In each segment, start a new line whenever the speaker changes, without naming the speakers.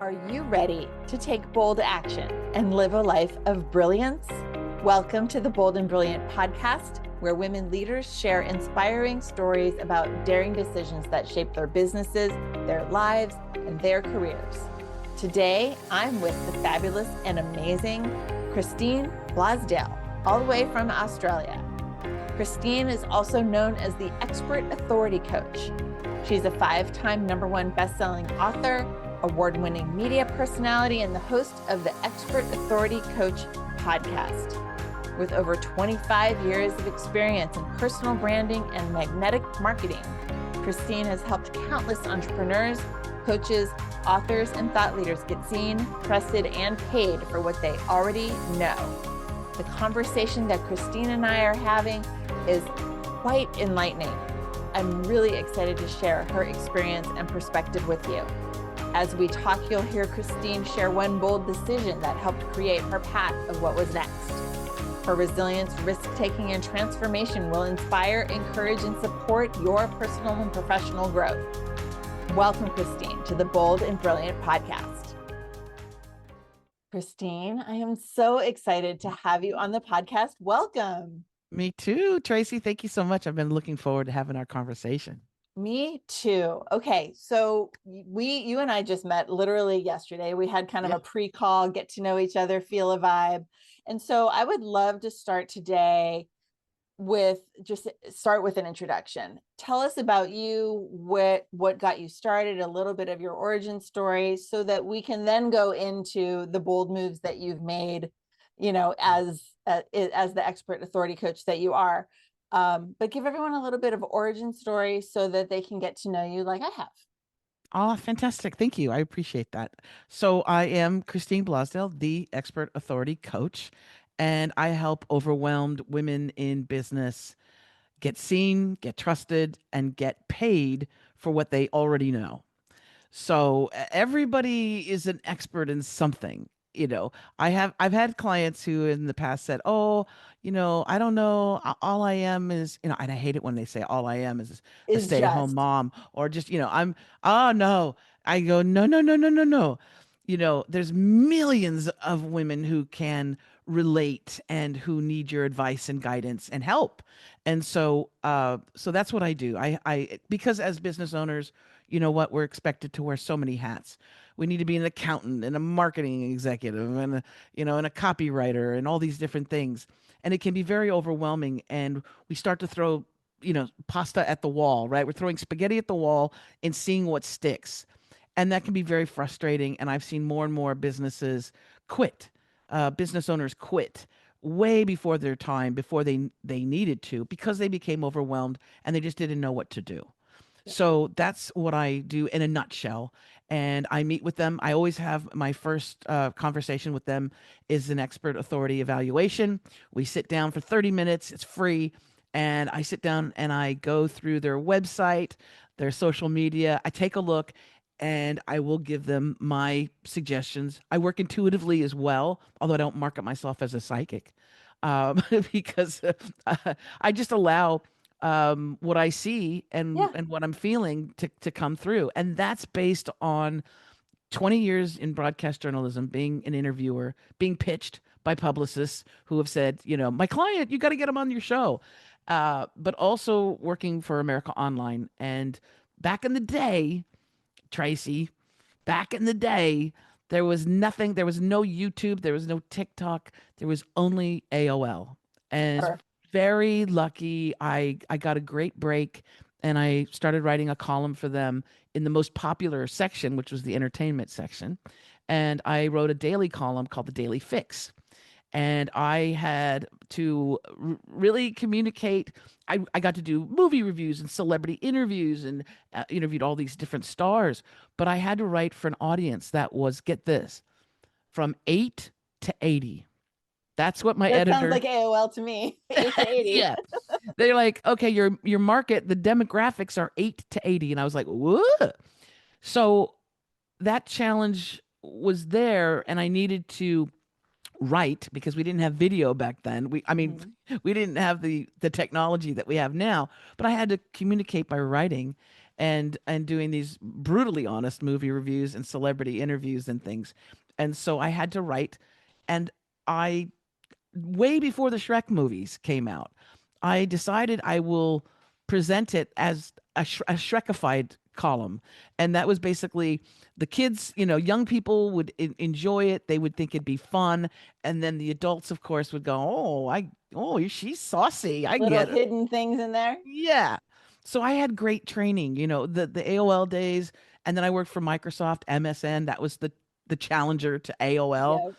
Are you ready to take bold action and live a life of brilliance? Welcome to the Bold and Brilliant podcast, where women leaders share inspiring stories about daring decisions that shape their businesses, their lives, and their careers. Today, I'm with the fabulous and amazing Christine Blosdale, all the way from Australia. Christine is also known as the Expert Authority Coach. She's a 5-time #1 best-selling author, award-winning media personality, and the host of the Expert Authority Coach podcast. With over 25 years of experience in personal branding and magnetic marketing, Christine has helped countless entrepreneurs, coaches, authors, and thought leaders get seen, trusted, and paid for what they already know. The conversation that Christine and I are having is quite enlightening. I'm really excited to share her experience and perspective with you. As we talk, you'll hear Christine share one bold decision that helped create her path of what was next. Her resilience, risk-taking, and transformation will inspire, encourage, and support your personal and professional growth. Welcome, Christine, to the Bold and Brilliant podcast. Christine, I am so excited to have you on the podcast. Welcome.
Me too, Tracy. Thank you so much. I've been looking forward to having our conversation.
Me too. Okay, so you and I just met literally yesterday. We had kind of a pre-call, get to know each other, feel a vibe. And so I would love to start today with an introduction. Tell us about you, what got you started, a little bit of your origin story, so that we can then go into the bold moves that you've made, as the expert authority coach that you are. But give everyone a little bit of origin story so that they can get to know you like I have.
Oh, fantastic. Thank you. I appreciate that. So I am Christine Blosdale, the expert authority coach, and I help overwhelmed women in business get seen, get trusted, and get paid for what they already know. So everybody is an expert in something. I've had clients who in the past said, "Oh, I don't know. All I am is, and I hate it when they say all I am is a
Is
stay-at-home
just
mom or just, oh no." I go, "No, no, no, no, no, no." There's millions of women who can relate and who need your advice and guidance and help. And so that's what I do. Because as business owners, you know what, we're expected to wear so many hats. We need to be an accountant and a marketing executive and and a copywriter and all these different things. And it can be very overwhelming. And we start to throw, pasta at the wall, right? We're throwing spaghetti at the wall and seeing what sticks. And that can be very frustrating. And I've seen more and more businesses quit. Business owners quit way before their time, before they needed to, because they became overwhelmed and they just didn't know what to do. So that's what I do in a nutshell. And I meet with them. I always have my first conversation with them is an expert authority evaluation. We sit down for 30 minutes. It's free. And I sit down and I go through their website, their social media. I take a look and I will give them my suggestions. I work intuitively as well, although I don't market myself as a psychic, because I just allow what I see and what I'm feeling to come through. And that's based on 20 years in broadcast journalism, being an interviewer, being pitched by publicists who have said, my client, you got to get him on your show. But also working for America Online. And back in the day, Tracy, back in the day, there was nothing, there was no YouTube, there was no TikTok, there was only AOL. And
Sure.
very lucky. I got a great break and I started writing a column for them in the most popular section, which was the entertainment section. And I wrote a daily column called the Daily Fix. And I had to really communicate. I got to do movie reviews and celebrity interviews and interviewed all these different stars. But I had to write for an audience that was, get this, from 8 to 80. That's what my
That sounds
editor.
like AOL to me. 8 to 80.
Yeah. They're like, okay, your market, the demographics are 8 to 80. And I was like, what? So that challenge was there and I needed to write because we didn't have video back then. We didn't have the technology that we have now, but I had to communicate by writing. and doing these brutally honest movie reviews and celebrity interviews and things. And so I had to write, and I way before the Shrek movies came out, I decided I will present it as a Shrekified column. And that was basically the kids, young people would enjoy it. They would think it'd be fun. And then the adults, of course, would go, she's saucy. I
Little
get it.
hidden things in there.
Yeah. So I had great training, the AOL days. And then I worked for Microsoft, MSN. That was the challenger to AOL.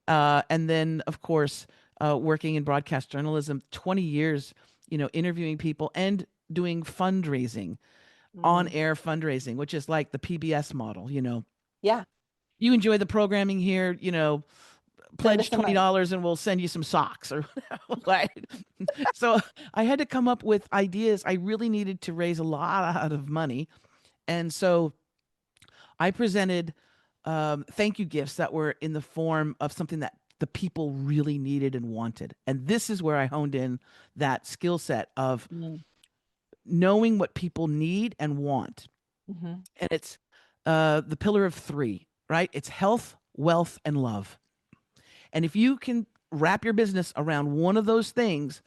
Yep.
And then, of course, working in broadcast journalism, 20 years, interviewing people and doing fundraising, on air fundraising, which is like the PBS model.
Yeah.
You enjoy the programming here,
Send us
pledge
some money.
$20 and we'll send you some socks or like. So I had to come up with ideas. I really needed to raise a lot of money. And so I presented thank you gifts that were in the form of something that the people really needed and wanted. And this is where I honed in that skill set of
Mm.
knowing what people need and want.
Mm-hmm.
And it's the pillar of three, right? It's health, wealth, and love. And if you can wrap your business around one of those things,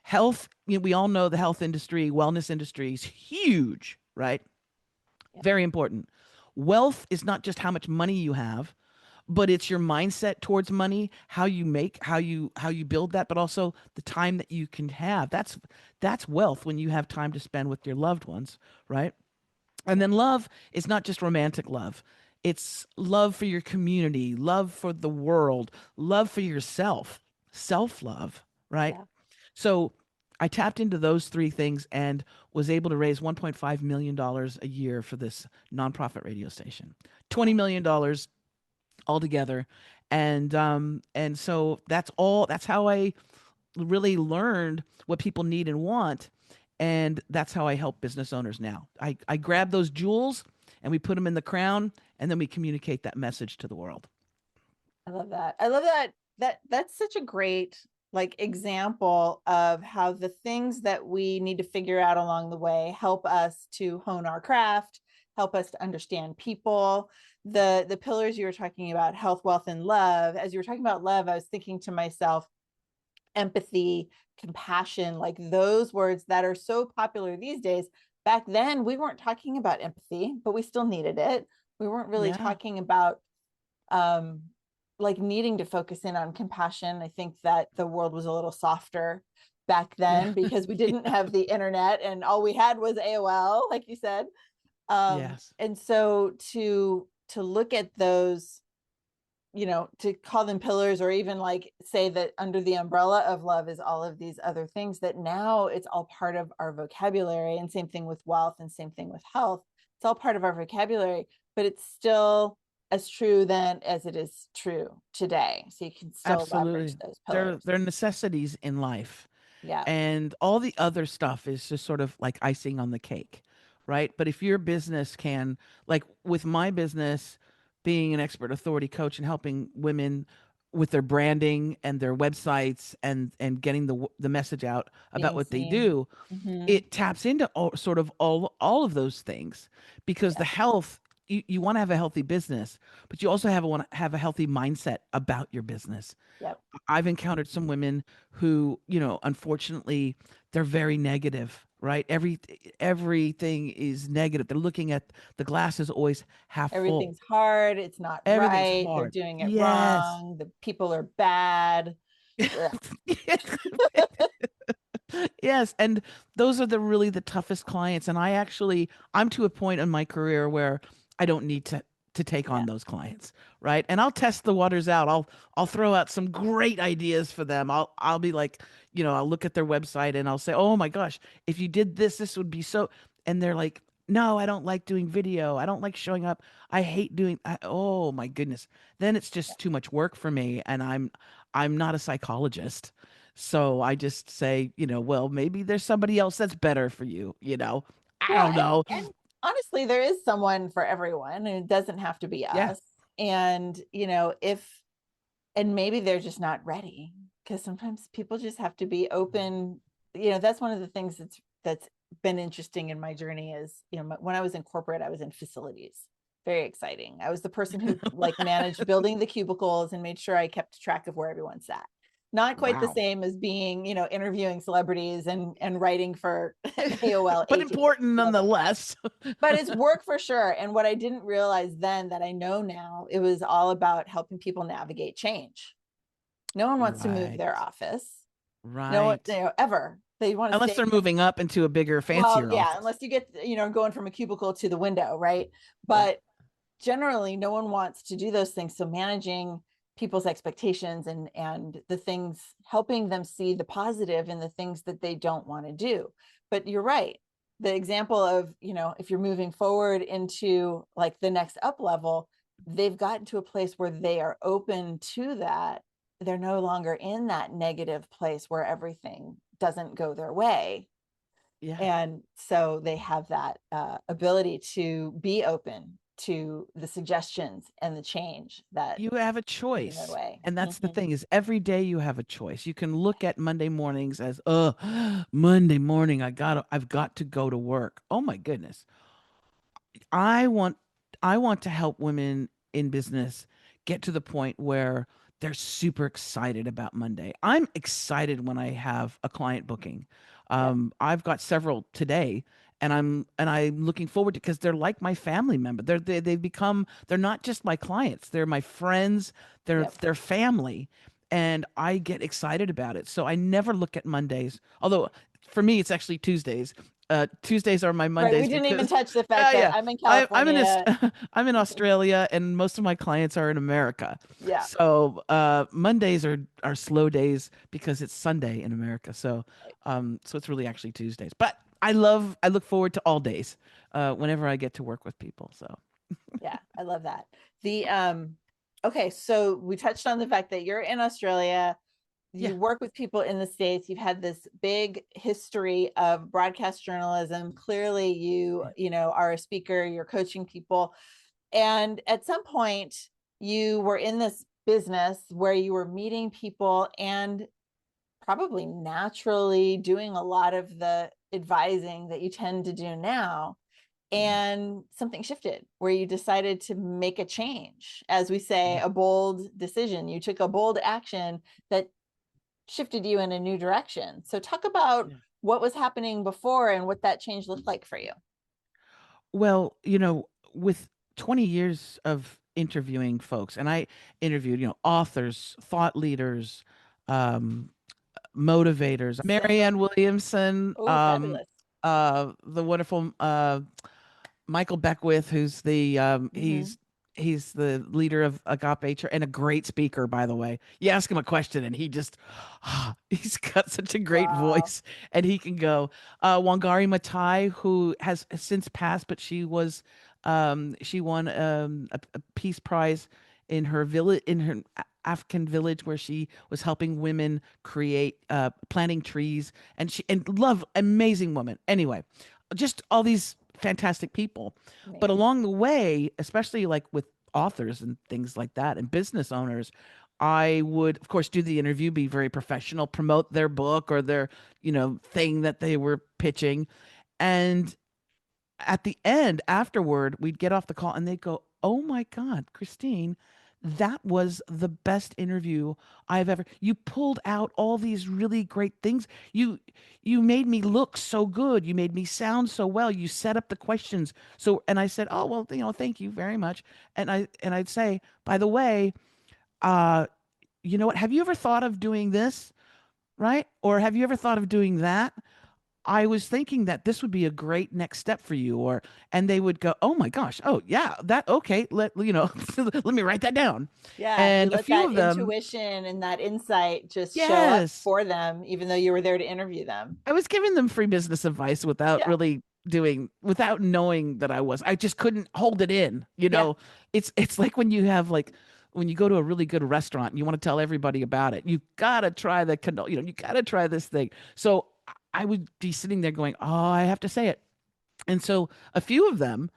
health, we all know the health industry, wellness industry is huge, right?
Yeah.
Very important. Wealth is not just how much money you have, but it's your mindset towards money, how you make, how you build that, but also the time that you can have. That's wealth when you have time to spend with your loved ones, right? And then love is not just romantic love. It's love for your community, love for the world, love for yourself, self-love, right?
Yeah.
So I tapped into those three things and was able to raise $1.5 million a year for this nonprofit radio station. $20 million altogether. And so that's how I really learned what people need and want. And that's how I help business owners now. I grab those jewels and we put them in the crown, and then we communicate that message to the world.
I love that. I love that. That's such a great example of how the things that we need to figure out along the way help us to hone our craft, help us to understand people. The pillars you were talking about, health, wealth, and love. As you were talking about love, I was thinking to myself, empathy, compassion, like those words that are so popular these days. Back then, we weren't talking about empathy, but we still needed it. We weren't really
Yeah.
talking about needing to focus in on compassion. I think that the world was a little softer back then
Yeah.
because we didn't have the internet and all we had was AOL, like you said.
Yes.
And so to look at those, to call them pillars, or even say that under the umbrella of love is all of these other things, that now it's all part of our vocabulary. And same thing with wealth, and same thing with health. It's all part of our vocabulary, but it's still as true then as it is true today. So you can still leverage
Absolutely.
those
They're
pillars.
they're necessities in life.
Yeah.
And all the other stuff is just sort of like icing on the cake, right? But if your business can, like with my business, being an expert authority coach and helping women with their branding and their websites and getting the message out about
Being
what they
seen.
do,
Mm-hmm.
it taps into sort of all of those things, because
Yeah.
the health, you want to have a healthy business, but you also want to have a healthy mindset about your business.
Yep.
I've encountered some women who, unfortunately, they're very negative, right? Everything is negative. They're looking at the glass is always half full.
Everything's hard. It's not
Everything's
right. They're
hard.
doing it
Yes.
wrong. The people are bad.
Yes, and those are the toughest clients. And I'm to a point in my career where I don't need to take
Yeah.
on those clients, right? And I'll test the waters out. I'll throw out some great ideas for them. I'll be like, I'll look at their website and I'll say, "Oh my gosh, if you did this, this would be so." And they're like, "No, I don't like doing video. I don't like showing up. I hate oh my goodness." Then it's just too much work for me, and I'm not a psychologist. So I just say, well, maybe there's somebody else that's better for you, I
Well,
don't know.
and honestly, there is someone for everyone, and it doesn't have to be
Yeah.
us. And, and maybe they're just not ready, because sometimes people just have to be open. That's one of the things that's been interesting in my journey is, when I was in corporate, I was in facilities. Very exciting. I was the person who like managed building the cubicles and made sure I kept track of where everyone sat. Not quite the
Wow.
same as being, interviewing celebrities and writing for AOL
But
agents.
important nonetheless.
But it's work for sure. And what I didn't realize then that I know now, it was all about helping people navigate change. No one wants to move their
Right.
office. No one,
Right.
ever. They want to
Unless
stay.
they're moving up into a bigger,
Well,
fancier
yeah,
office.
unless you get, going from a cubicle to the window, right?
Right.
But generally, no one wants to do those things. So managing people's expectations and the things, helping them see the positive in the things that they don't want to do. But you're right. The example of, if you're moving forward into like the next up level, they've gotten to a place where they are open to that. They're no longer in that negative place where everything doesn't go their way,
Yeah.
and so they have that ability to be open to the suggestions and the change that
You have a
is in their
choice.
way.
And that's the
Mm-hmm.
thing is every day you have a choice. You can look at Monday mornings as, Monday morning, I've got to go to work. Oh my goodness. I want I want to help women in business get to the point where they're super excited about Monday. I'm excited when I have a client booking.
Yep.
I've got several today, and I'm looking forward to because they're like my family member. They've become they're not just my clients. They're my friends.
Yep.
They're family, and I get excited about it. So I never look at Mondays. Although for me, it's actually Tuesdays. Tuesdays are my
Right. We
Mondays
didn't even
because
touch the fact
yeah,
that
yeah.
I'm in
I'm in
California.
I'm in Australia, and most of my clients are in America.
Yeah.
So Mondays are slow days because it's Sunday in America. So it's really actually Tuesdays. But I look forward to all days whenever I get to work with people. So
Yeah. I love that. The okay, so we touched on the fact that you're in Australia.
yeah,
You work with people in the States. You've had this big history of broadcast journalism. Clearly, are a speaker, you're coaching people. And at some point, you were in this business where you were meeting people and probably naturally doing a lot of the advising that you tend to do now.
yeah,
And something shifted where you decided to make a change. As we say,
yeah,
a bold decision. You took a bold action that shifted you in a new direction. So talk about
yeah.
what was happening before and what that change looked like for you.
Well, with 20 years of interviewing folks, and I interviewed, authors, thought leaders, um, motivators,
Similar.
Marianne Williamson,
Oh, fabulous.
the wonderful Michael Beckwith, who's
Mm-hmm.
he's the leader of Agape Church and a great speaker, by the way. You ask him a question and he just he's got such a great
Wow.
voice and he can go. Wangari Maathai, who has since passed, but she won a peace prize in her village in her African village where she was helping women create planting trees and love amazing woman. Anyway, just all these fantastic people. But
Amazing.
along the way, especially like with authors and things like that and business owners, I would, of course, do the interview, be very professional, promote their book or their, thing that they were pitching. And at the end, afterward, we'd get off the call and they'd go, "Oh my God, Christine, that was the best interview I've ever. You pulled out all these really great things. You made me look so good. You made me sound so well. You set up the questions." So and I said, "Oh, well, thank you very much." And I'd say, "By the way, uh, you know what? Have you ever thought of doing this?" Right? Or have you ever thought of doing that? I was thinking that this would be a great next step for you, and they would go, "Oh my gosh, oh yeah, that okay, let me write that down."
Yeah, you
And a
let
few
that
of them,
intuition and that insight just show up
yes,
for them, even though you were there to interview them.
I was giving them free business advice
Yeah.
without knowing that I just couldn't hold it in,
Yeah.
It's like when you go to a really good restaurant and you want to tell everybody about it. You gotta try the cannoli, you gotta try this thing. So I would be sitting there going, "Oh, I have to say it." And so a few of them,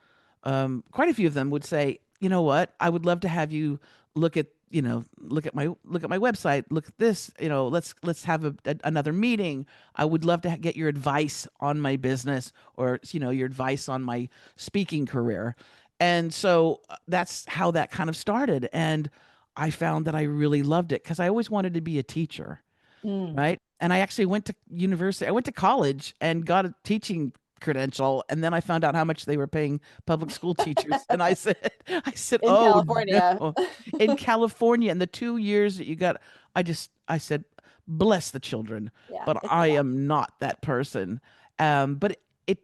quite a few of them would say, "You know what? I would love to have you look at look at my website, look at this, let's have another meeting. I would love to get your advice on my business, or your advice on my speaking career. And so that's how that kind of started. And I found that I really loved it because I always wanted to be a teacher,
Mm.
right? And I actually went to university. I went to college and got a teaching credential, and then I found out how much they were paying public school teachers. And I said,
In
"Oh
California.
no!" In California, in the 2 years that you got, I said, "Bless the children,"
Yeah,
but
it's a
I
lot.
am not that person. But it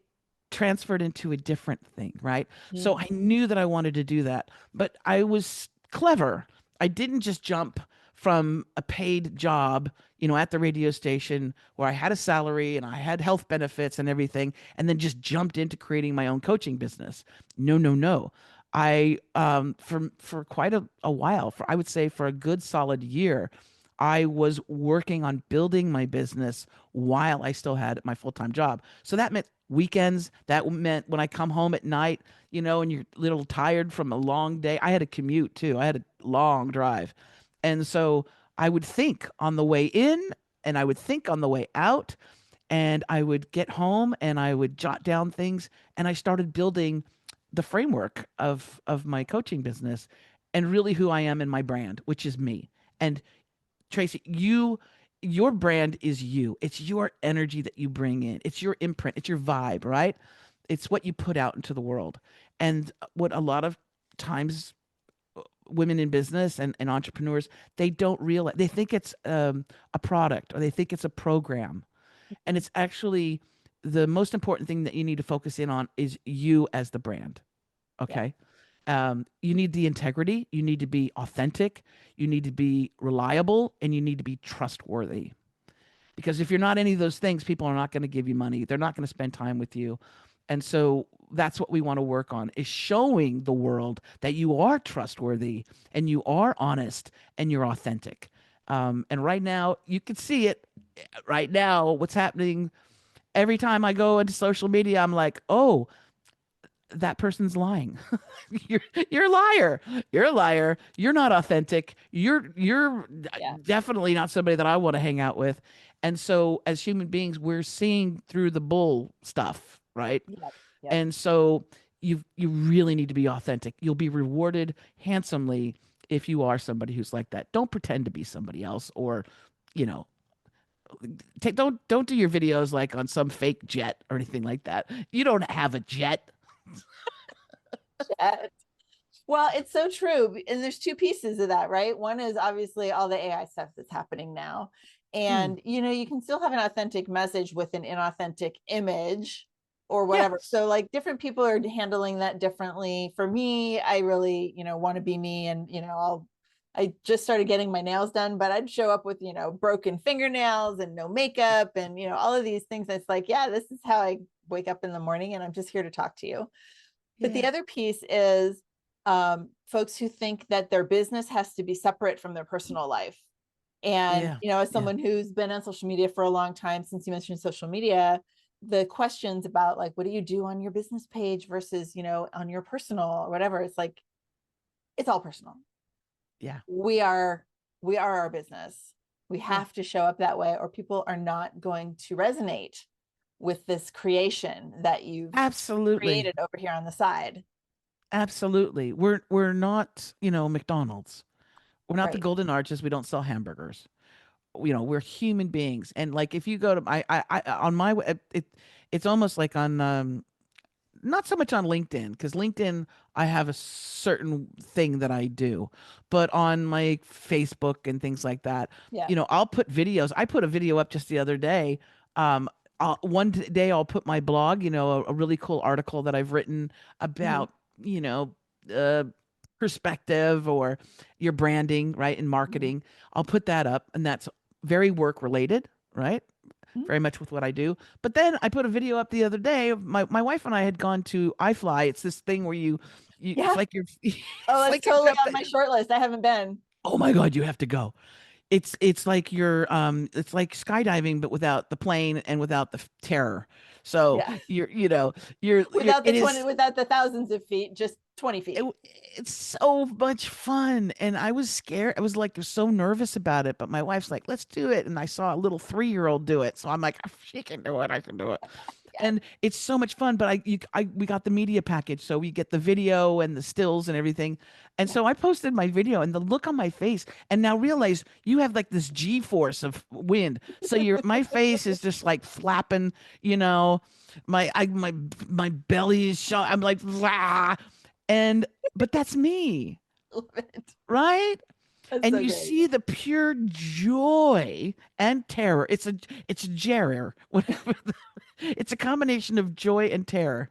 transferred into a different thing, right? So I
Mm.
knew that I wanted to do that, but I was clever. I didn't just jump from a paid job, at the radio station where I had a salary and I had health benefits and everything, and then just jumped into creating my own coaching business. No, no, no. I for quite a while, for I would say for a good solid year, I was working on building my business while I still had my full-time job. So that meant weekends. That meant when I come home at night, and you're a little tired from a long day. I had a commute too. I had a long drive. And so I would think on the way in and I would think on the way out, and I would get home and I would jot down things, and I started building the framework of my coaching business and really who I am in my brand, which is me. And Tracie, your brand is you. It's your energy that you bring in. It's your imprint. It's your vibe, right? It's what you put out into the world. And what a lot of times women in business and entrepreneurs, they don't realize, they think it's a product, or they think it's a program. And it's actually the most important thing that you need to focus in on is you as the brand.
Yeah.
Okay. You need the integrity, you need to be authentic, you need to be reliable, and you need to be trustworthy. Because if you're not any of those things, people are not going to give you money. They're not going to spend time with you. And so that's what we want to work on, is showing the world that you are trustworthy and you are honest and you're authentic. And right now, you can see it right now, what's happening. Every time I go into social media, I'm like, oh, that person's lying. you're you're a liar. You're a liar. You're not authentic. You're
Yeah.
definitely not somebody that I want to hang out with. And so as human beings, we're seeing through the bull stuff, right?
Yep. Yep.
And so you really need to be authentic. You'll be rewarded handsomely if you are somebody who's like that. Don't pretend to be somebody else, or you know, don't do your videos like on some fake jet or anything like that. You don't have a jet.
Yeah. Well, it's so true. And there's two pieces of that, right? One is obviously all the AI stuff that's happening now.
Mm,
And, you can still have an authentic message with an inauthentic image or whatever.
yes.
So, like, different people are handling that differently. For me, I really, want to be me. And, I just started getting my nails done, but I'd show up with, broken fingernails and no makeup and, all of these things. It's like, yeah, this is how I wake up in the morning and I'm just here to talk to you. But the
Yeah.
other piece is folks who think that their business has to be separate from their personal life. And,
Yeah.
as
Yeah.
someone who's been on social media for a long time, since you mentioned social media, the questions about like, what do you do on your business page versus, on your personal or whatever, it's like, it's all personal.
Yeah.
We are, we are our business. We
Yeah.
have to show up that way, or people are not going to resonate with this creation that you've
Absolutely.
created over here on the side.
Absolutely. We're not, McDonald's. We're not the
Right.
Golden Arches. We don't sell hamburgers. We're human beings. And like if you go to I on my it's almost like on not so much on LinkedIn, because LinkedIn, I have a certain thing that I do, but on my Facebook and things like that,
Yeah.
I'll put videos. I put a video up just the other day. Um, one day I'll put my blog, a really cool article that I've written
Mhm.
about, uh, perspective or your branding, right, and
Mhm.
marketing. I'll put that up, and that's very work related, right?
Mhm.
Very much with what I do. But then I put a video up the other day of my wife and I had gone to iFly. It's this thing where you it's
Yeah.
like you're
Oh,
it's
that's
like you're
totally
jumping.
on my short list. I haven't been.
Oh my God, you have to go. It's like you're it's like skydiving but without the plane and without the terror. So
Yeah.
it is
Without the thousands of feet, just 20
it,
feet.
it's so much fun. And I was scared. I was like so nervous about it. But my wife's like, let's do it. And I saw a little 3-year-old do it. So I'm like, "If she can do it, I can do it."
Yes.
And it's so much fun. But we got the media package, so we get the video and the stills and everything. And
Yeah.
so I posted my video, and the look on my face, and now realize you have like this G force of wind. So my face is just like flapping, you know, my belly is shot. I'm like, "Rah." And but that's me,
Love it.
right?
That's
And
so
you
great.
see the pure joy and terror. It's a terror. It's a combination of joy and terror.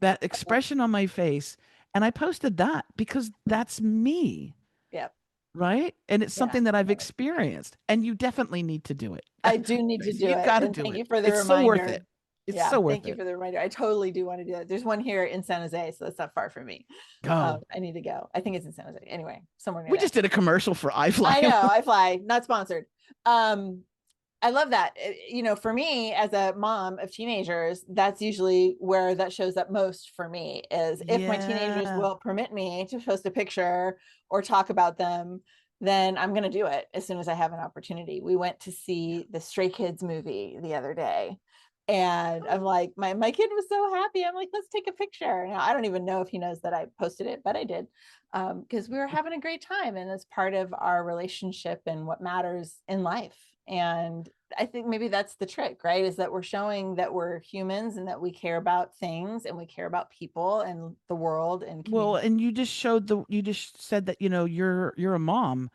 That expression on my face. And I posted that because that's me,
Yeah.
right? And it's
Yeah.
something that I've
Love it.
experienced. And you definitely need to do it.
I do need to do
You
it.
got to
And
do
thank
it.
you for the
It's so worth
reminder.
it. It's
Yeah.
so worth
Thank you
it.
for the reminder. I totally do want to do that. There's one here in San Jose, so that's not far from me.
Go.
I need to go. I think it's in San Jose. Anyway, somewhere near
We
there.
just did a commercial for
I
iFly.
know. I fly, not sponsored. Um, I love that. For me as a mom of teenagers, that's usually where that shows up most for me is if my teenagers
Yeah.
will permit me to post a picture or talk about them, then I'm going to do it as soon as I have an opportunity. We went to see the Stray Kids movie the other day. And I'm like, my kid was so happy. I'm like, let's take a picture. Now, I don't even know if he knows that I posted it, but I did because we were having a great time and it's part of our relationship and what matters in life. And I think maybe that's the trick, right? Is that we're showing that we're humans and that we care about things and we care about people and the world and
Well,
community.
and you just said that, you're a mom.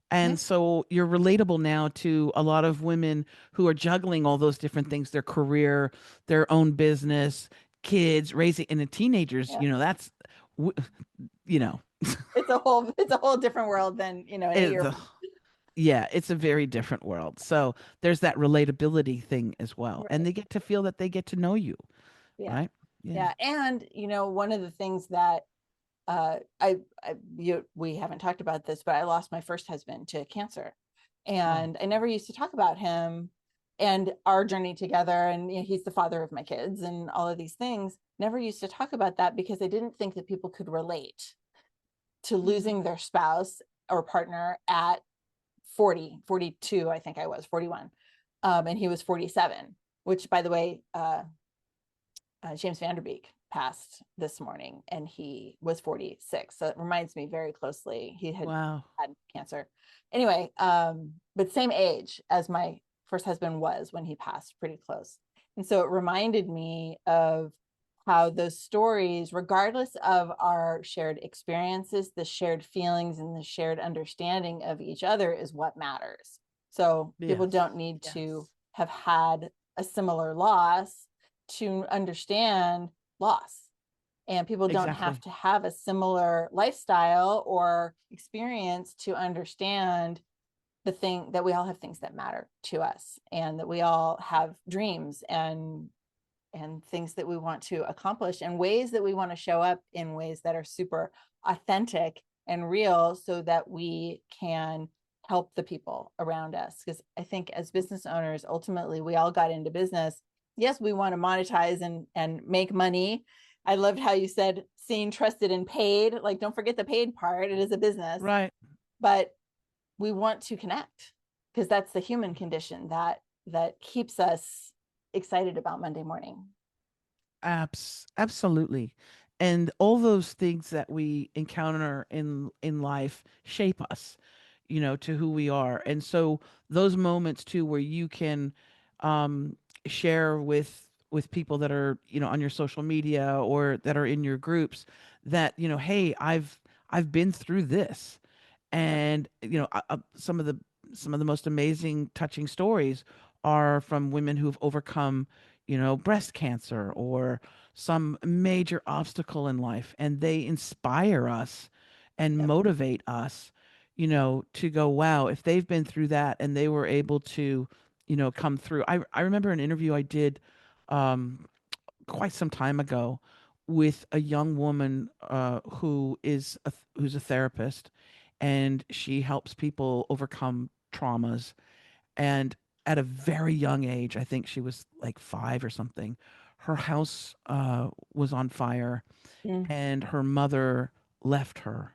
Yeah.
And so you're relatable now to a lot of women who are juggling all those different things, their career, their own business, kids, raising and the teenagers,
Yeah.
that's w- you know,
It's a whole different world than, an
it,
8 year
the, yeah, it's a very different world. So there's that relatability thing as well.
old.
And
Right.
they get to feel that they get to know you,
Yeah.
right? Yeah.
Yeah. And, one of the things that we haven't talked about this, but I lost my first husband to cancer,
Oh,
and I never used to talk about him and our journey together. And he's the father of my kids and all of these things. Never used to talk about that because I didn't think that people could relate to losing their spouse or partner at 40, 42. I think I was 41, and he was 47. Which, by the way, James Vanderbeek passed this morning and he was 46. So it reminds me very closely. He
wow.
had cancer. Anyway, but same age as my first husband was when he passed, pretty close. And so it reminded me of how those stories, regardless of our shared experiences, the shared feelings and the shared understanding of each other is what matters. So people
Yes.
don't need to
Yes.
have had a similar loss to understand loss. And people don't have
Exactly.
to have a similar lifestyle or experience to understand the thing that we all have things that matter to us and that we all have dreams and things that we want to accomplish and ways that we want to show up in ways that are super authentic and real so that we can help the people around us. Because I think as business owners, ultimately, we all got into business. Yes, we want to monetize and make money. I loved how you said seen, trusted, and paid. Like, don't forget the paid part. It is a business,
Right.
but we want to connect because that's the human condition that keeps us excited about Monday morning.
Absolutely. And all those things that we encounter in life shape us, to who we are. And so those moments too where you can um share with people that are, on your social media or that are in your groups that, hey, I've been through this.
Yep.
And some of the most amazing touching stories are from women who've overcome, breast cancer or some major obstacle in life, and they inspire us and
Yep.
motivate us, to go, wow, if they've been through that and they were able to, come through. I remember an interview I did um quite some time ago with a young woman who's a therapist, and she helps people overcome traumas. And at a very young age, I think she was like 5 or something, her house was on fire,
Mm.
and her mother left her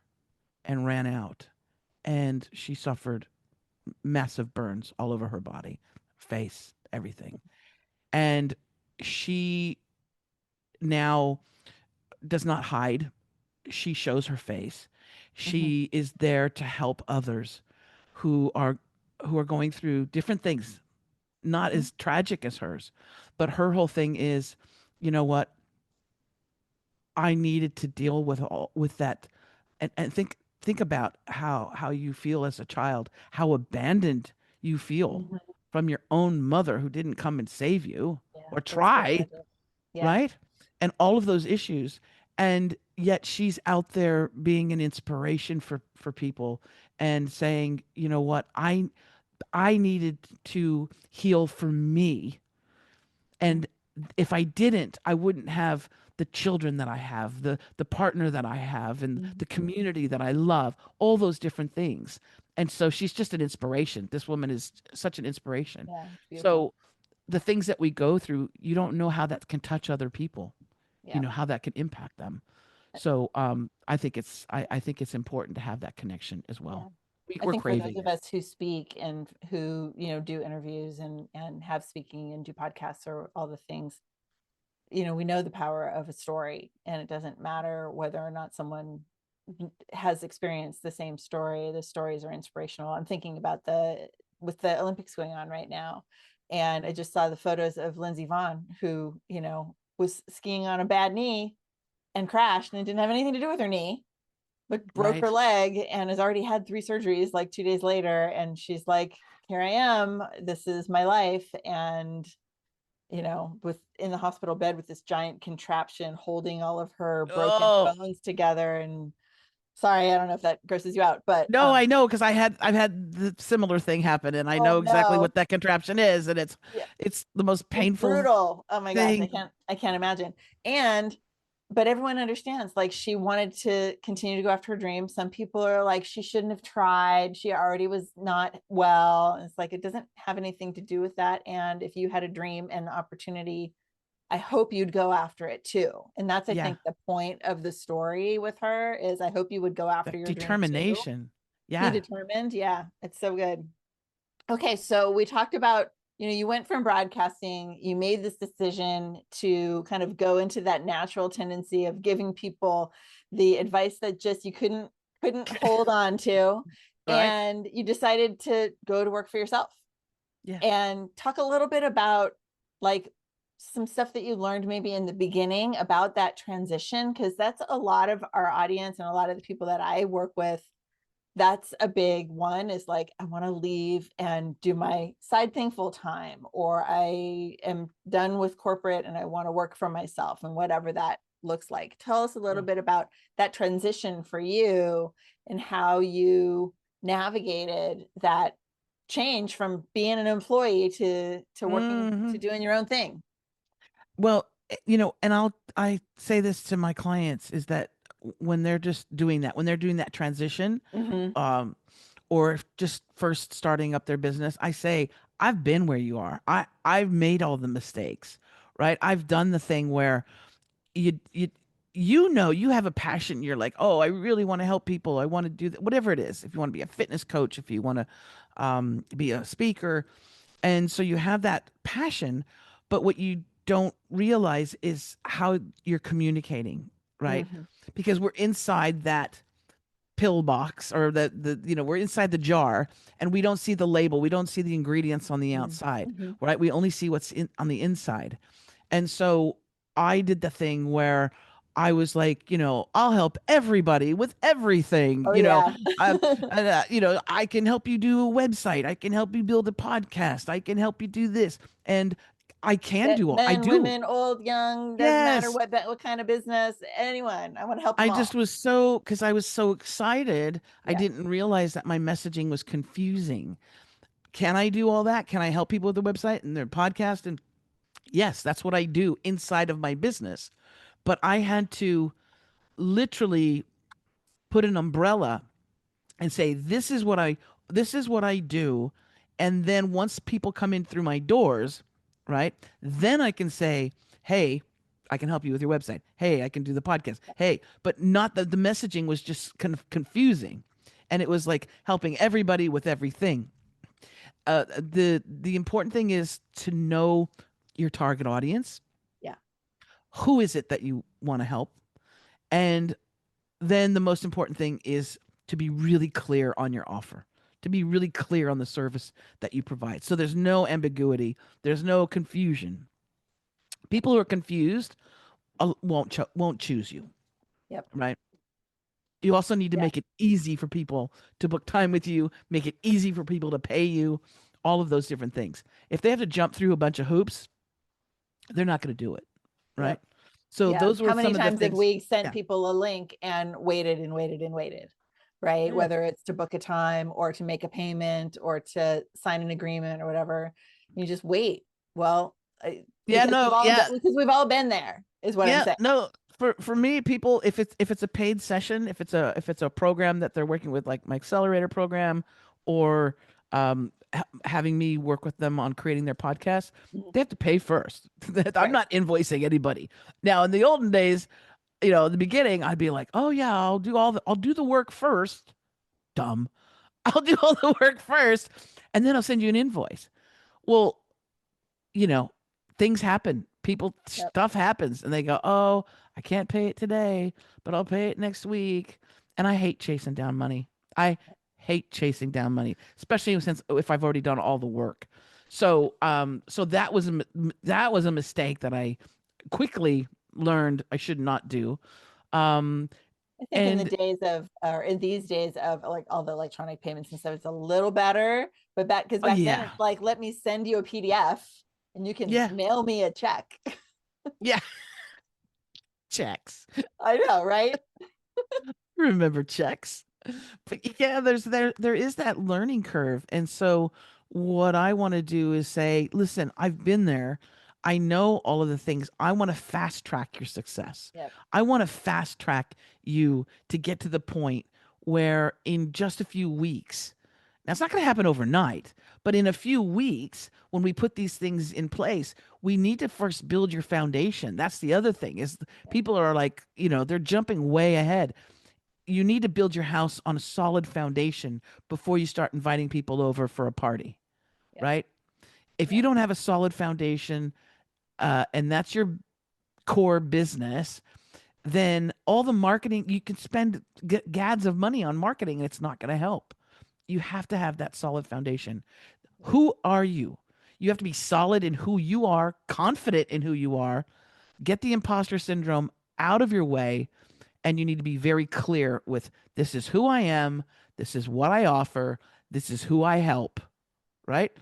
and ran out, and she suffered massive burns all over her body, face, everything. And she now does not hide. She shows her face.
Mhm.
She is there to help others who are going through different things, not
Mhm.
as tragic as hers. But her whole thing is, you know what? I needed to deal with all with that, and think about how you feel as a child, how abandoned you feel
Mhm.
from your own mother who didn't come and save you
Yeah,
or
that's
try,
horrendous. Yeah.
right? And all of those issues, and yet she's out there being an inspiration for people and saying, you know what, I needed to heal for me,
Mm.
and if I didn't, I wouldn't have the children that I have, the partner that I have, and
Mhm.
the community that I love, all those different things. And so she's just an inspiration. This woman is such an inspiration.
Yeah, it's beautiful.
So the things that we go through, you don't know how that can touch other people,
Yeah.
how that can impact them. So I think it's important to have that connection as
Yeah.
well.
I
We're
think for those
craving
of
it.
us who speak and who, do interviews and have speaking and do podcasts or all the things, we know the power of a story, and it doesn't matter whether or not someone has experienced the same story. The stories are inspirational. I'm thinking about the with the Olympics going on right now, and I just saw the photos of Lindsey Vonn, who, was skiing on a bad knee and crashed, and it didn't have anything to do with her knee, but broke her
Right.
leg and has already had 3 surgeries like 2 days later. And she's like, here I am. This is my life. And, with in the hospital bed with this giant contraption holding all of her broken
Oh,
bones together. And sorry, I don't know if that grosses you out, but
no, I know because I've had the similar thing happen, and I
oh
know exactly
no.
what that contraption is, and
Yeah,
it's the most
it's
painful
brutal. Oh my gosh,
thing.
I can't imagine. And but everyone understands, like, she wanted to continue to go after her dreams. Some people are like, she shouldn't have tried, she already was not well. And it's like, it doesn't have anything to do with that. And if you had a dream and the opportunity, I hope you'd go after it too. And that's, I
Yeah,
think, the point of the story with her is, I hope you would go after
that
your dream too.
determination.
Be
Yeah,
determined. Yeah, it's so good. Okay, so we talked about, you went from broadcasting, you made this decision to kind of go into that natural tendency of giving people the advice that just you couldn't hold on to,
right.
and you decided to go to work for yourself.
Yeah,
And talk a little bit about, like, some stuff that you learned maybe in the beginning about that transition, because that's a lot of our audience and a lot of the people that I work with, that's a big one, is like, I want to leave and do my side thing full time, or I am done with corporate and I want to work for myself, and whatever that looks like. Tell us a little
yeah.
bit about that transition for you and how you navigated that change from being an employee to working, to
Hmm.
doing your own thing.
Well, and I say this to my clients is that when they're just doing that, when they're doing that transition,
Mm-hmm.
um, or just first starting up their business, I say, I've been where you are. I've made all the mistakes, right? I've done the thing where you you you have a passion. You're like, oh, I really want to help people. I want to do that, whatever it is. If you want to be a fitness coach, if you want to be a speaker, and so you have that passion, but what you don't realize is how you're communicating, right?
Mm-hmm.
Because we're inside that pill box, or we're inside the jar, and we don't see the label, we don't see the ingredients on the outside,
Mm-hmm.
right? We only see what's in on the inside. And so I did the thing where I was like, I'll help everybody with everything.
Oh yeah.
I can help you do a website. I can help you build a podcast. I can help you do this. And I
Men,
do.
women, old, young, doesn't matter
Yes.
what kind of business, anyone. I want to help them
I just
all.
was so, because I was so excited, I
Yeah.
didn't realize that my messaging was confusing. Can I do all that? Can I help people with their website and their podcast? And yes, that's what I do inside of my business. But I had to literally put an umbrella and say, this is what I do, And then once people come in through my doors, right, then I can say, hey, I can help you with your website. Hey, I can do the podcast. Hey, but not that the messaging was just kind of confusing. And it was like helping everybody with everything. The important thing is to know your target audience.
Yeah.
Who is it that you want to help? And then the most important thing is to be really clear on your offer, to be really clear on the service that you provide. So there's no ambiguity, there's no confusion. People who are confused won't choose you,
Yep.
right? You also need to
Yeah.
make it easy for people to book time with you, make it easy for people to pay you, all of those different things. If they have to jump through a bunch of hoops, they're not going to do it, right?
Yep.
So
Yeah.
those were
How many
some of the
times have
things.
we sent
Yeah.
people a link and waited and waited and waited, right?
Yeah.
Whether it's to book a time or to make a payment or to sign an agreement or whatever, you just wait. Well,
Yeah, no, yeah.
because we've all been there, is what I'm
Yeah,
saying.
no. For me, people, if it's a paid session, if it's a program that they're working with, like my accelerator program, or having me work with them on creating their podcast,
Mhm.
they have to pay first. I'm
Right.
not invoicing anybody. Now, in the olden days, in the beginning, I'd be like, oh yeah, I'll do the work first. Dumb. I'll do all the work first, and then I'll send you an invoice. Well, you know, things happen. People,
Yep.
stuff happens, and they go, "Oh, I can't pay it today, but I'll pay it next week." And I hate chasing down money. I hate chasing down money, especially since if I've already done all the work. So that was a mistake that I quickly learned I should not do. Um,
I think in the
and
days of, or in these days of like all the electronic payments and stuff, it's a little better. But because
oh
back then
yeah,
it's like, let me send you a PDF and you can
yeah,
mail me a check.
yeah, checks.
I know, right?
Remember checks. But yeah, there is that learning curve. And so what I want to do is say, listen, I've been there. I know all of the things. I want to fast track your success.
Yep.
I want to fast track you to get to the point where in just a few weeks, now it's not going to happen overnight, but in a few weeks, when we put these things in place, we need to first build your foundation. That's the other thing is people are like, they're jumping way ahead. You need to build your house on a solid foundation before you start inviting people over for a party,
Yep.
right? If you
Yep.
don't have a solid foundation, and that's your core business, then all the marketing you can spend gads of money on marketing, and it's not going to help. You have to have that solid foundation. Who are you? You have to be solid in who you are, confident in who you are. Get the imposter syndrome out of your way, and you need to be very clear with this is who I am, this is what I offer, this is who I help, right?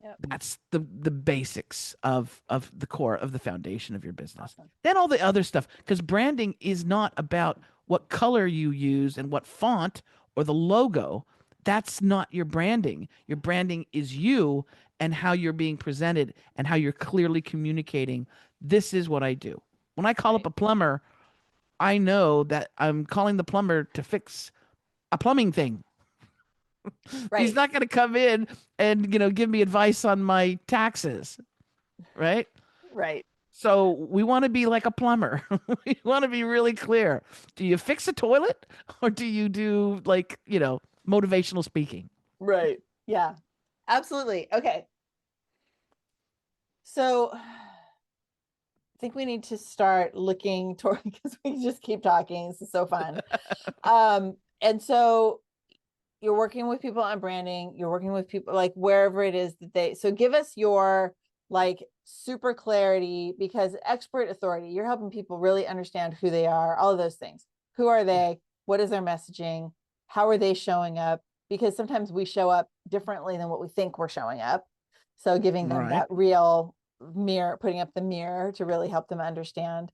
Yep.
That's the basics of the core of the foundation of your business.
Awesome.
Then all the other stuff, because branding is not about what color you use and what font or the logo. That's not your branding. Your branding is you and how you're being presented and how you're clearly communicating. This is what I do. When I call up
Right.
a plumber, I know that I'm calling the plumber to fix a plumbing thing. He's
Right.
not going to come in and, give me advice on my taxes, right?
Right.
So we want to be like a plumber. We want to be really clear. Do you fix a toilet or do you do like, motivational speaking?
Right. Yeah. Absolutely. Okay. So I think we need to start looking toward because we just keep talking. This is so fun. And so you're working with people on branding, you're working with people like wherever it is that so give us your like super clarity, because expert authority, you're helping people really understand who they are, all of those things. Who are
Yeah.
they? What is their messaging? How are they showing up? Because sometimes we show up differently than what we think we're showing up. So giving them
Right.
that real mirror, putting up the mirror to really help them understand.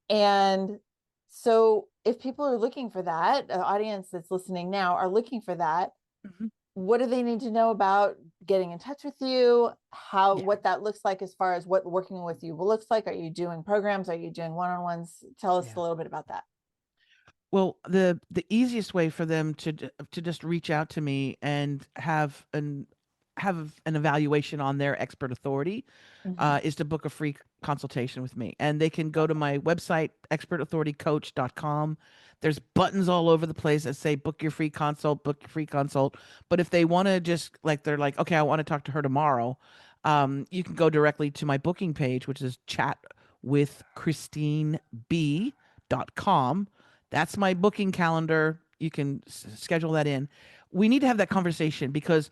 And so if people are looking for that, the audience that's listening now are looking for that,
Mhm.
what do they need to know about getting in touch with you?
Yeah.
What that looks like as far as what working with you looks like? Are you doing programs? Are you doing one-on-ones? Tell us
Yeah.
a little bit about that.
Well, the easiest way for them to just reach out to me and have have an evaluation on their expert authority,
Mhm.
is to book a free consultation with me. And they can go to my website, expertauthoritycoach.com. There's buttons all over the place that say book your free consult, book your free consult. But if they want to just like, they're like, okay, I want to talk to her tomorrow, you can go directly to my booking page, which is chatwithchristineb.com. That's my booking calendar. You can schedule that in. We need to have that conversation because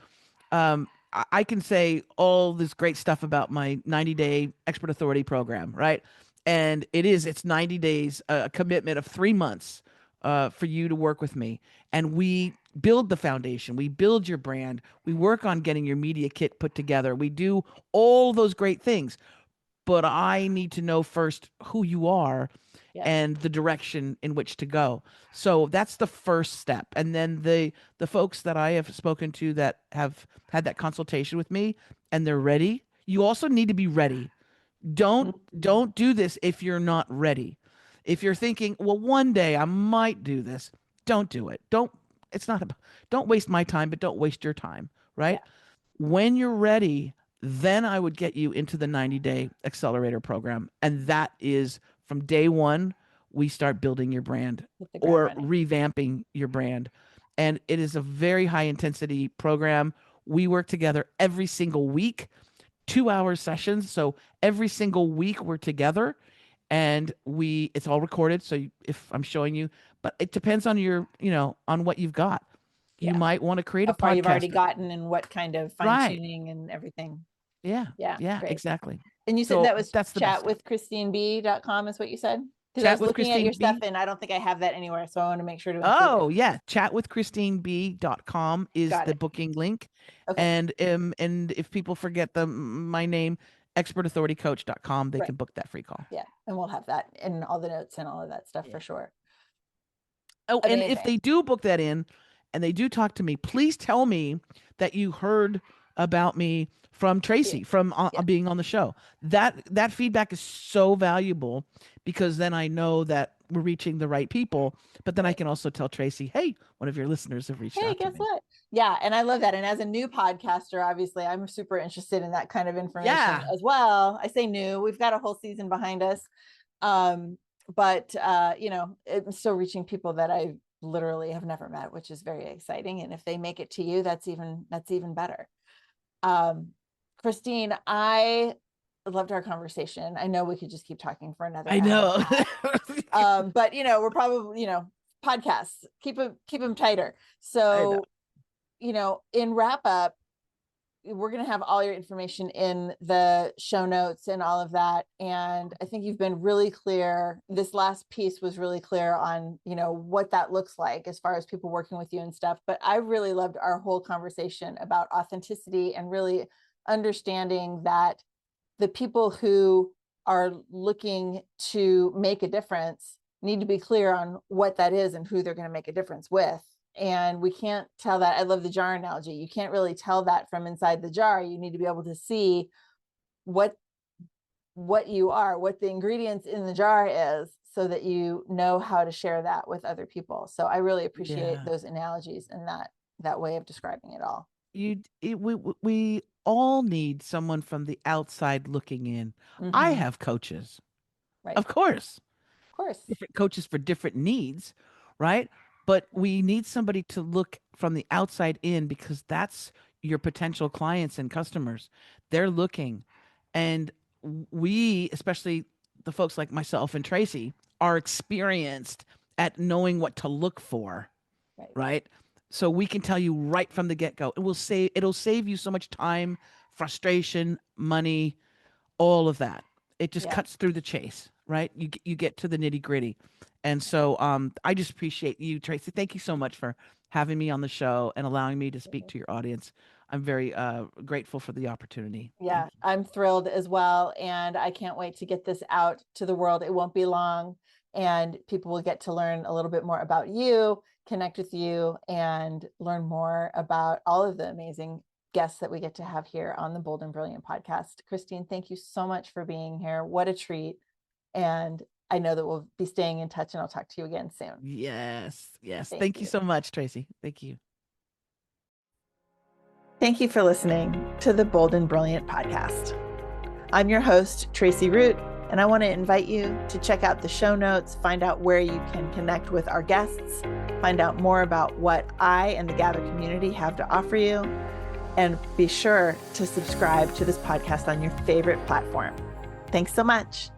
I can say all this great stuff about my 90-day expert authority program, right? And it's 90 days, a commitment of 3 months for you to work with me. And we build the foundation, we build your brand, we work on getting your media kit put together, we do all those great things. But I need to know first who you are
Yep.
and the direction in which to go. So that's the first step. And then the folks that I have spoken to that have had that consultation with me and they're ready, you also need to be ready. Don't
Mhm.
don't do this if you're not ready. If you're thinking, well, one day I might do this, don't do it. Don't it's not about, don't waste my time, but don't waste your time,
Yeah.
right? When you're ready, then I would get you into the 90-day accelerator program. And that is from day one, we start building your brand
Hit the ground
or
running.
revamping your brand. And it is a very high intensity program. We work together every single week, 2 hour sessions. So every single week we're together and it's all recorded. So if I'm showing you, but it depends on on what you've got. You
Yeah.
might want to create a
How far you've already
podcast.
gotten and what kind of fine
Right.
tuning and everything.
Yeah.
Yeah,
Yeah,
great.
exactly.
And you said
So
that was
that's the best step.
chatwithchristineb.com is what you said? Because I
Chat
was
with
looking at
Christine
your stuff
B.
and I don't think I have that anywhere. So I want to make sure to include it.
Oh, yeah. Chatwithchristineb.com is
Got
the
it.
booking link.
Okay.
And if people forget my name, expertauthoritycoach.com, they
Right.
can book that free call.
Yeah. And we'll have that in all the notes and all of that stuff for
Yeah.
sure.
Oh, and if
Amazing.
they do book that in and they do talk to me, please tell me that you heard about me from
Yeah.
Tracie, from
Yeah.
being on the show. That feedback is so valuable because then I know that we're reaching the right people. But then I
Right.
can also tell Tracie, hey, one of your listeners have reached
Hey,
out to
guess
me.
what? Yeah. And I love that. And as a new podcaster, obviously, I'm super interested in that kind of information
Yeah.
as well. I say new, we've got a whole season behind us. Um, but it's still reaching people that I literally have never met, which is very exciting. And if they make it to you, that's even better. Um, Christine, I loved our conversation. I know we could just keep talking for another
I
hour and
know.
a half. But we're probably, podcasts, keep them tighter.
I know.
So, in wrap up, we're going to have all your information in the show notes and all of that. And I think you've been really clear. This last piece was really clear on, what that looks like as far as people working with you and stuff. But I really loved our whole conversation about authenticity and really understanding that the people who are looking to make a difference need to be clear on what that is and who they're going to make a difference with. And we can't tell that. I love the jar analogy. You can't really tell that from inside the jar. You need to be able to see what you are, what the ingredients in the jar is, so that you know how to share that with other people. So I really appreciate
Yeah.
those analogies and that way of describing it all.
We all need someone from the outside looking in. I
Mm-hmm.
have coaches,
Right.
of course,
Of course.
different coaches for different needs, right? But we need somebody to look from the outside in because that's your potential clients and customers. They're looking. And we, especially the folks like myself and Tracie, are experienced at knowing what to look for,
Right.
right? So we can tell you right from the get go. It'll save you so much time, frustration, money, all of that. It just
Yeah.
cuts through the chase, right? You get to the nitty gritty, and so I just appreciate you, Tracie. Thank you so much for having me on the show and allowing me to speak to your audience. I'm very grateful for the opportunity.
Yeah,
Thank you.
I'm thrilled as well. And I can't wait to get this out to the world. It won't be long, and people will get to learn a little bit more about you, connect with you, and learn more about all of the amazing guests that we get to have here on the Bold and Brilliant podcast. Christine, thank you so much for being here. What a treat. And I know that we'll be staying in touch, and I'll talk to you again soon.
Yes, yes.
Thank
Thank you
you.
so much, Tracie. Thank you.
Thank you for listening to the Bold and Brilliant podcast. I'm your host, Tracie Root, and I want to invite you to check out the show notes, find out where you can connect with our guests, find out more about what I and the Gather community have to offer you, and be sure to subscribe to this podcast on your favorite platform. Thanks so much.